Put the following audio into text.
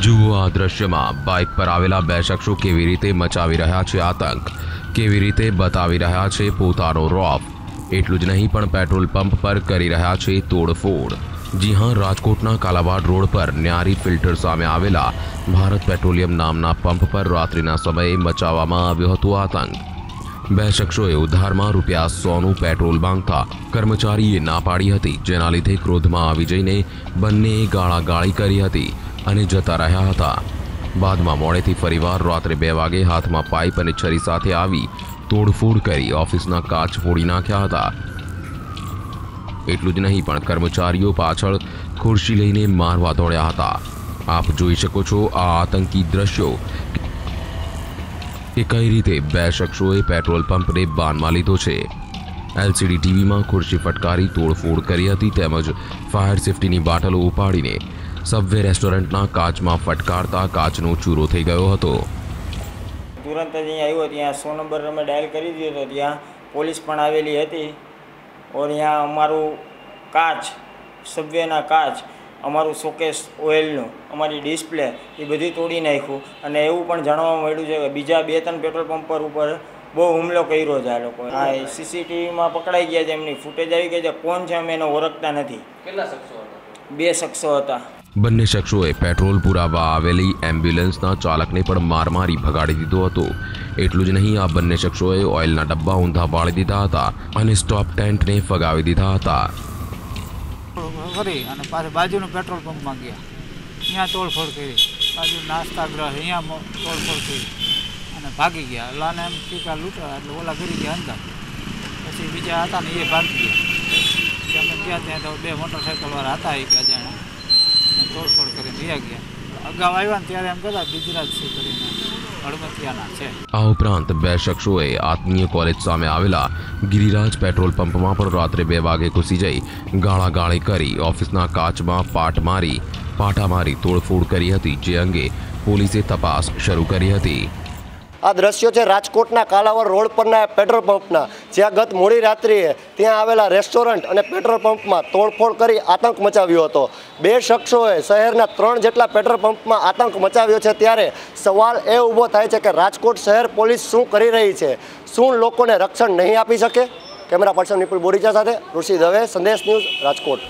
જુઓ આ દ્રશ્યમાં બાઇક પર આવેલા બે શખ્સો કેવી રીતે મચાવી રહ્યા છે આતંક, કેવી રીતે બતાવી રહ્યા છે પોતાનો રોફ। એટલું જ નહીં પણ પેટ્રોલ પંપ પર કરી રહ્યા છે તોડફોડ। જી હા, રાજકોટના કાલાવાડ રોડ પર ન્યારી ફિલ્ટર સામે આવેલા ભારત પેટ્રોલિયમ નામના પંપ પર રાત્રિના સમયે મચાવવામાં આવ્યો હતો આતંક। બે શખ્સોએ ઉધારમાં ₹100નું પેટ્રોલ માંગતા કર્મચારીએ ના પાડી હતી, જેના લીધે ક્રોધમાં આવી જઈને બંનેએ ગાળાગાળી કરી હતી અને જતા રહ્યા હતા। બાદમાં મોડેથી ફરીવાર રાત્રે 2 વાગે હાથમાં પાઇપ અને છરી સાથે આવી તોડફોડ કરી ઓફિસના કાચ ફોડી નાખ્યા હતા। એટલું જ નહીં પણ કર્મચારીઓ પાછળ ખુરશી લઈને મારવા દોડ્યા હતા। આપ જોઈ શકો છો આ આતંકી દ્રશ્યો કે કઈ રીતે બે શખ્સોએ પેટ્રોલ પંપને બાનમાં લીધો છે। LCD ટીવીમાં ખુરશી ફટકારી તોડફોડ કરી હતી, તેમજ ફાયર સેફ્ટીની બાટલો ઉપાડીને સબવે રેસ્ટોરન્ટના કાચમાં ફટકારતા કાચનો ચૂરો થઈ ગયો હતો। તુરંત જ અહીંયા આવ્યો, ત્યાં 100 નંબર અમે ડાયલ કરી દીધો, ત્યાં પોલીસ પણ આવેલી હતી। ઓર यहाँ અમારું કાચ, સબવેના કાચ, અમારું શોકેસ ઓઇલનું, અમારી ડિસ્પ્લે એ બધી તોડી નાખ્યું। અને એવું પણ જાણવા મળ્યું છે કે બીજા 2-3 પેટ્રોલ પંપ ઉપર બહુ હુમલો કર્યો છે આ લોકોએ। હા, CCTVમાં પકડાઈ ગયા છે, એમની ફૂટેજ આવી ગઈ છે। કોણ છે અમે એને ઓળખતા નથી। કેટલા શખ્સો હતા? 2 શખ્સો હતા। બંને શખ્સોએ પેટ્રોલ પુરાવા આવેલી એમ્બ્યુલન્સના ચાલકને પણ માર મારી ભગાડી દીધો હતો। એટલું જ નહીં, આ બંને શખ્સોએ ઓઇલના ડબ્બા ઊંધા પાડી દીધા હતા અને સ્ટોપ ટેન્ટને ફગાવી દીધા હતા। કરી અને પાછળ બાજુનું પેટ્રોલ પંપમાં ગયા, ત્યાં તોડફોડ કરી, બાજુ નાસ્તાગ્રહ અહીંયા તોડફોડ કરી અને ભાગી ગયા। અલ્લાને એમ ટીકા લૂંટા એટલે ઓલા કરી ગયા અંદર, પછી બીજા હતા ને એ ભાગી ગયા। અમે ગયા ત્યાં તો 2 મોટરસાઇકલવાળા હતા એ અજાણ્યા, તોડફોડ કરીને રહ્યા ગયા। અગાઉ આવ્યા ને ત્યારે એમ કહેતા ગુજરાતથી કરીને હળમતિયાના છે। આ ઉપરાંત બે શખ્સોએ આત્મીય કોલેજ સામે આવેલા ગિરિરાજ પેટ્રોલ પંપમાં પણ રાત્રે 2 વાગે ઘૂસી જઈ ગાળાગાળી કરી ઓફિસના કાચમાં પાટા મારી તોડફોડ કરી હતી, જે અંગે પોલીસે તપાસ શરૂ કરી હતી। આ દ્રશ્યો છે રાજકોટના કાલાવડ રોડ પરના પેટ્રોલ પંપના, જ્યાં ગત મોડી રાત્રિએ ત્યાં આવેલા રેસ્ટોરન્ટ અને પેટ્રોલ પંપમાં તોડફોડ કરી આતંક મચાવ્યો હતો। 2 શખ્સોએ શહેરના 3 જેટલા પેટ્રોલ પંપમાં આતંક મચાવ્યો છે। ત્યારે સવાલ એ ઊભો થાય છે કે રાજકોટ શહેર પોલીસ શું કરી રહી છે? શું લોકોને રક્ષણ નહીં આપી શકે? કેમેરા પર્સન નિપુલ બોરીચા સાથે ઋષિ દવે, સંદેશ ન્યૂઝ, રાજકોટ।